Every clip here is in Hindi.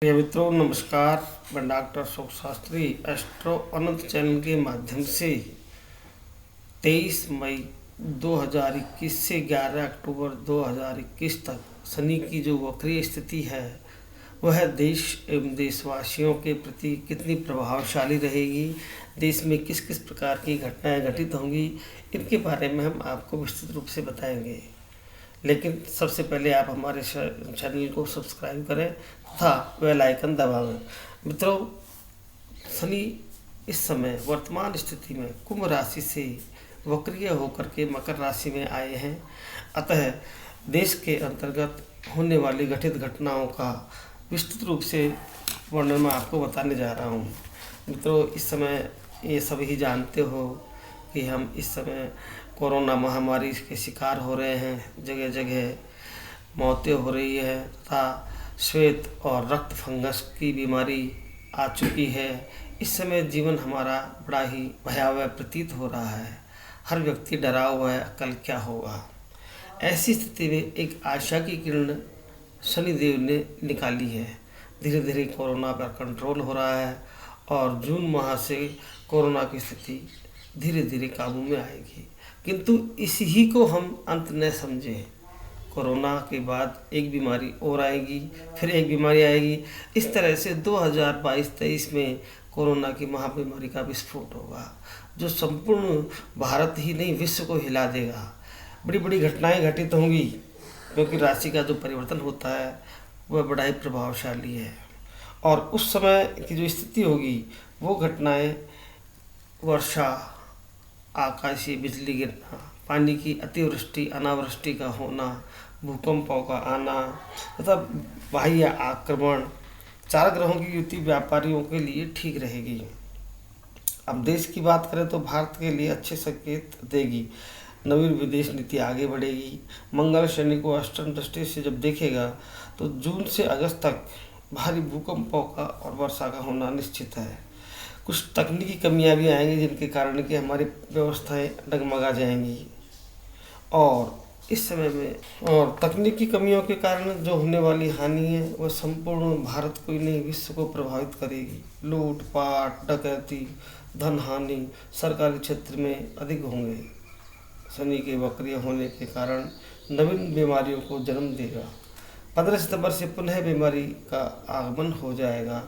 प्रिय मित्रों नमस्कार। मैं डॉक्टर अशोक शास्त्री एस्ट्रो अनंत चैनल के माध्यम से 23 मई 2021 से 11 अक्टूबर 2021 तक शनि की जो वक्रीय स्थिति है वह देश एवं देशवासियों के प्रति कितनी प्रभावशाली रहेगी, देश में किस किस प्रकार की घटनाएं घटित होंगी, इनके बारे में हम आपको विस्तृत रूप से बताएंगे। लेकिन सबसे पहले आप हमारे चैनल को सब्सक्राइब करें तथा बेल आइकन दबाएं। मित्रों, शनि इस समय वर्तमान स्थिति में कुंभ राशि से वक्रीय होकर के मकर राशि में आए हैं। अतः देश के अंतर्गत होने वाली घटित घटनाओं का विस्तृत रूप से वर्णन मैं आपको बताने जा रहा हूँ। मित्रों, इस समय ये सभी जानते हो कि हम इस समय कोरोना महामारी के शिकार हो रहे हैं। जगह जगह मौतें हो रही है तथा श्वेत और रक्त फंगस की बीमारी आ चुकी है। इस समय जीवन हमारा बड़ा ही भयावह प्रतीत हो रहा है। हर व्यक्ति डरा हुआ है, कल क्या होगा। ऐसी स्थिति में एक आशा की किरण शनिदेव ने निकाली है। धीरे धीरे कोरोना पर कंट्रोल हो रहा है और जून माह से कोरोना की स्थिति धीरे धीरे काबू में आएगी। किंतु इसी को हम अंत न समझें। कोरोना के बाद एक बीमारी और आएगी, फिर एक बीमारी आएगी। इस तरह से 2022-23 में कोरोना की महाबीमारी का विस्फोट होगा जो संपूर्ण भारत ही नहीं विश्व को हिला देगा। बड़ी बड़ी घटनाएं घटित होंगी क्योंकि राशि का जो परिवर्तन होता है वह बड़ा ही प्रभावशाली है। और उस समय की जो स्थिति होगी वो घटनाएं वर्षा, आकाशीय बिजली गिरना, पानी की अतिवृष्टि अनावृष्टि का होना, भूकंपों का आना तथा बाह्य आक्रमण, चार ग्रहों की युति व्यापारियों के लिए ठीक रहेगी। अब देश की बात करें तो भारत के लिए अच्छे संकेत देगी। नवीन विदेश नीति आगे बढ़ेगी। मंगल शनि को अष्टम दृष्टि से जब देखेगा तो जून से अगस्त तक भारी भूकंपों का और वर्षा का होना निश्चित है। कुछ तकनीकी कमियां भी आएंगी जिनके कारण कि हमारी व्यवस्थाएं डगमगा जाएंगी। और इस समय में और तकनीकी कमियों के कारण जो होने वाली हानि है वह संपूर्ण भारत को ही नहीं विश्व को प्रभावित करेगी। लूटपाट, डकैती, धन हानि सरकारी क्षेत्र में अधिक होंगे। शनि के वक्रीय होने के कारण नवीन बीमारियों को जन्म देगा। 15 सितंबर से पुनः बीमारी का आगमन हो जाएगा।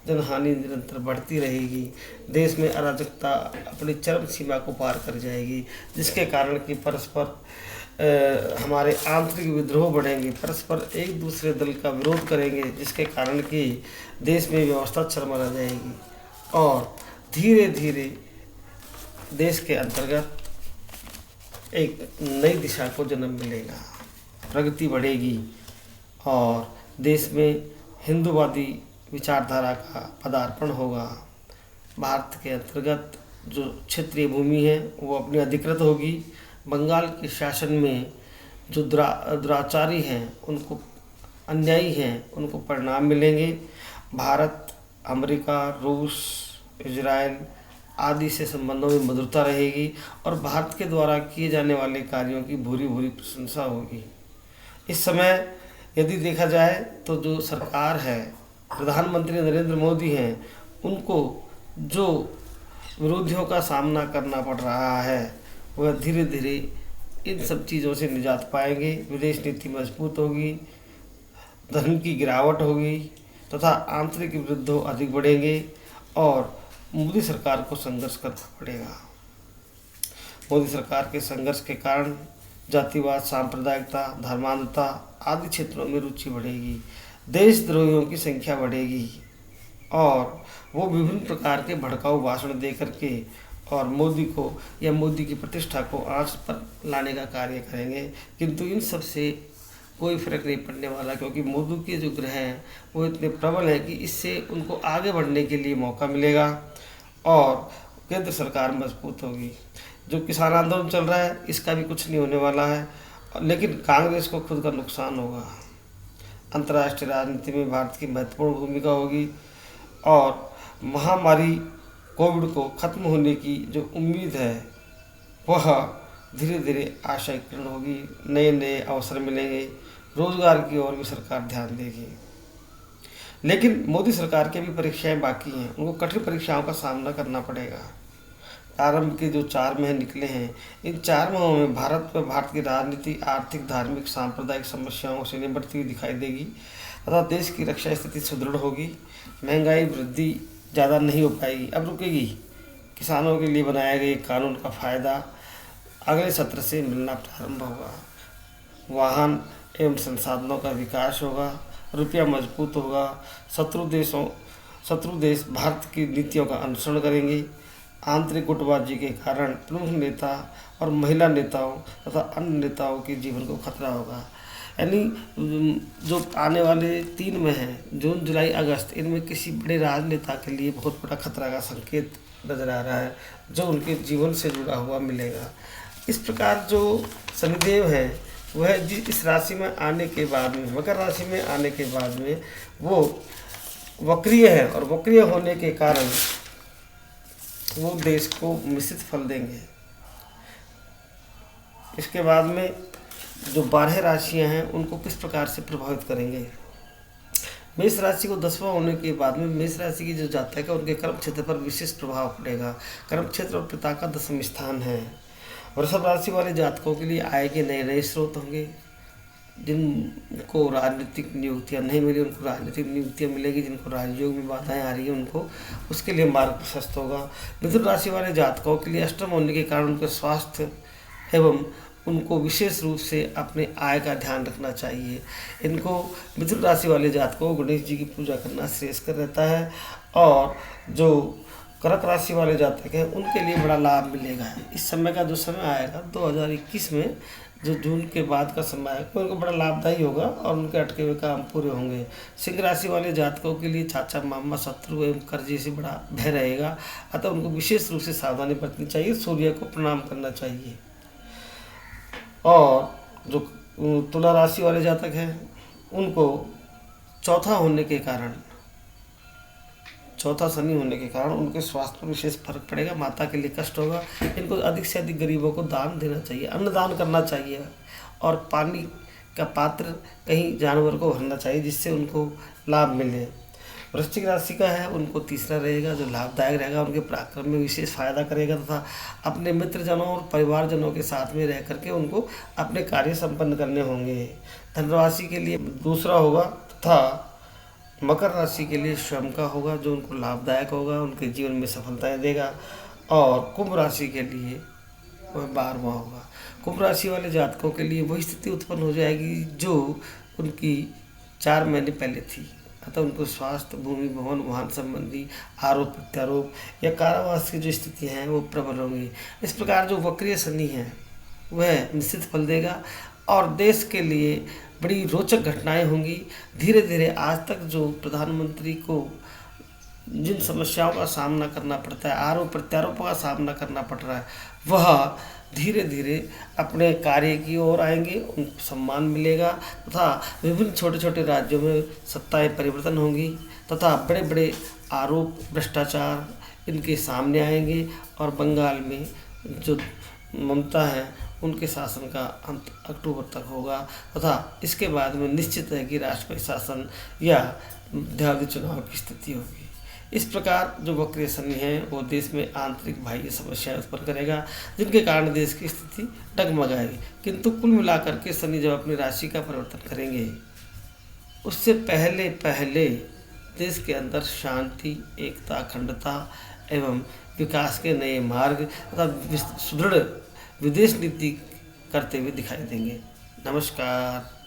जनहानि निरंतर बढ़ती रहेगी। देश में अराजकता अपनी चरम सीमा को पार कर जाएगी जिसके कारण कि परस्पर हमारे आंतरिक विद्रोह बढ़ेंगे। परस्पर एक दूसरे दल का विरोध करेंगे जिसके कारण कि देश में व्यवस्था चरमरा जाएगी और धीरे धीरे देश के अंतर्गत एक नई दिशा को जन्म मिलेगा। प्रगति बढ़ेगी और देश में हिंदूवादी विचारधारा का पदार्पण होगा। भारत के अंतर्गत जो क्षेत्रीय भूमि है वो अपनी अधिकृत होगी। बंगाल के शासन में जो दुराचारी हैं, उनको अन्यायी हैं, उनको परिणाम मिलेंगे। भारत, अमेरिका, रूस, इजराइल आदि से संबंधों में मधुरता रहेगी और भारत के द्वारा किए जाने वाले कार्यों की भूरी भूरी प्रशंसा होगी। इस समय यदि देखा जाए तो जो सरकार है, प्रधानमंत्री नरेंद्र मोदी हैं, उनको जो विरोधियों का सामना करना पड़ रहा है वह धीरे धीरे इन सब चीज़ों से निजात पाएंगे। विदेश नीति मजबूत होगी, धन की गिरावट होगी तथा आंतरिक विरुद्ध अधिक बढ़ेंगे और मोदी सरकार को संघर्ष करना पड़ेगा। मोदी सरकार के संघर्ष के कारण जातिवाद, सांप्रदायिकता, धर्मांधता आदि क्षेत्रों में रुचि बढ़ेगी। देशद्रोहियों की संख्या बढ़ेगी और वो विभिन्न प्रकार के भड़काऊ भाषण दे करके और मोदी को या मोदी की प्रतिष्ठा को आंच पर लाने का कार्य करेंगे। किंतु इन सब से कोई फर्क नहीं पड़ने वाला क्योंकि मोदी के जो ग्रह हैं वो इतने प्रबल हैं कि इससे उनको आगे बढ़ने के लिए मौका मिलेगा और केंद्र सरकार मजबूत होगी। जो किसान आंदोलन चल रहा है इसका भी कुछ नहीं होने वाला है, लेकिन कांग्रेस को खुद का नुकसान होगा। अंतर्राष्ट्रीय राजनीति में भारत की महत्वपूर्ण भूमिका होगी और महामारी कोविड को खत्म होने की जो उम्मीद है वह धीरे धीरे आशा किरण होगी। नए नए अवसर मिलेंगे। रोजगार की ओर भी सरकार ध्यान देगी। लेकिन मोदी सरकार की भी परीक्षाएं बाकी हैं, उनको कठिन परीक्षाओं का सामना करना पड़ेगा। आरंभ के जो 4 माह निकले हैं, इन 4 माहों में भारत की राजनीति, आर्थिक, धार्मिक, सांप्रदायिक समस्याओं से निपटती हुई दिखाई देगी तथा देश की रक्षा स्थिति सुदृढ़ होगी। महंगाई वृद्धि ज़्यादा नहीं हो पाएगी, अब रुकेगी। किसानों के लिए बनाए गए कानून का फायदा अगले सत्र से मिलना प्रारंभ होगा। वाहन एवं संसाधनों का विकास होगा, रुपया मजबूत होगा। शत्रु देश भारत की नीतियों का अनुसरण करेंगे। आंतरिक गुटबाजी के कारण प्रमुख नेता और महिला नेताओं तथा अन्य नेताओं के जीवन को खतरा होगा। यानी जो आने वाले 3 में हैं, जून, जुलाई, अगस्त, इनमें किसी बड़े राजनेता के लिए बहुत बड़ा खतरा का संकेत नजर आ रहा है, जो उनके जीवन से जुड़ा हुआ मिलेगा। इस प्रकार जो शनिदेव है वह इस राशि में आने के बाद में, मकर राशि में आने के बाद में वो वक्रीय है, और वक्रीय होने के कारण वो देश को मिश्रित फल देंगे। इसके बाद में जो 12 राशियां हैं उनको किस प्रकार से प्रभावित करेंगे। मेष राशि को 10वां होने के बाद में मेष राशि की जो जातक है उनके कर्म क्षेत्र पर विशेष प्रभाव पड़ेगा। कर्म क्षेत्र और पिता का 10वां स्थान है। वृषभ राशि वाले जातकों के लिए आय के नए नए स्रोत होंगे। जिनको राजनीतिक नियुक्तियां नहीं मिली उनको राजनीतिक नियुक्तियां मिलेगी। जिनको राजयोग में बाधाएं आ रही हैं उनको उसके लिए मार्ग प्रशस्त होगा। मिथुन राशि वाले जातकों के लिए अष्टम होने के कारण उनके स्वास्थ्य एवं उनको विशेष रूप से अपने आय का ध्यान रखना चाहिए। इनको मिथुन राशि वाले जातकों को गणेश जी की पूजा करना श्रेयस्कर रहता है। और जो कर्क राशि वाले जातक हैं उनके लिए बड़ा लाभ मिलेगा। इस समय का जो समय आएगा 2021 में, जो जून के बाद का समय है, उनको बड़ा लाभदायी होगा और उनके अटके हुए काम पूरे होंगे। सिंह राशि वाले जातकों के लिए चाचा, मामा, शत्रु एवं कर्जे से बड़ा भय रहेगा, अतः उनको विशेष रूप से सावधानी बरतनी चाहिए। सूर्य को प्रणाम करना चाहिए। और जो तुला राशि वाले जातक हैं उनको चौथा शनि होने के कारण उनके स्वास्थ्य पर विशेष फर्क पड़ेगा। माता के लिए कष्ट होगा। इनको अधिक से अधिक गरीबों को दान देना चाहिए, अन्नदान करना चाहिए, और पानी का पात्र कहीं जानवर को भरना चाहिए जिससे उनको लाभ मिले। वृश्चिक राशि का है उनको तीसरा रहेगा जो लाभदायक रहेगा। उनके पराक्रम में विशेष फायदा करेगा तथा अपने मित्रजनों और परिवारजनों के साथ में रह करके उनको अपने कार्य संपन्न करने होंगे। धनुराशि के लिए दूसरा होगा तथा मकर राशि के लिए स्वयं का होगा जो उनको लाभदायक होगा, उनके जीवन में सफलताएं देगा। और कुंभ राशि के लिए वह 12वां होगा। कुंभ राशि वाले जातकों के लिए वही स्थिति उत्पन्न हो जाएगी जो उनकी 4 महीने पहले थी, अतः उनको स्वास्थ्य, भूमि, भवन, वाहन संबंधी आरोप प्रत्यारोप या कारावास की जो स्थिति हैं वो प्रबल होंगी। इस प्रकार जो वक्रीय शनि है वह निश्चित फल देगा और देश के लिए बड़ी रोचक घटनाएं होंगी। धीरे धीरे आज तक जो प्रधानमंत्री को जिन समस्याओं का सामना करना पड़ता है, आरोप प्रत्यारोपों का सामना करना पड़ रहा है, वह धीरे धीरे अपने कार्य की ओर आएंगे, उनको सम्मान मिलेगा तथा विभिन्न छोटे छोटे राज्यों में सत्ताएं परिवर्तन होंगी तथा बड़े बड़े आरोप, भ्रष्टाचार इनके सामने आएंगे। और बंगाल में जो ममता है उनके शासन का अंत अक्टूबर तक होगा तथा इसके बाद में निश्चित है कि राष्ट्रपति शासन या मध्यावधि चुनाव की स्थिति होगी। इस प्रकार जो वक्रीय शनि है वो देश में आंतरिक बाह्य समस्याएं उत्पन्न करेगा जिनके कारण देश की स्थिति डगमगाएगी। किंतु कुल मिलाकर के शनि जब अपनी राशि का परिवर्तन करेंगे उससे पहले पहले देश के अंदर शांति, एकता, अखंडता एवं विकास के नए मार्ग तथा सुदृढ़ विदेश नीति करते हुए दिखाई देंगे। नमस्कार।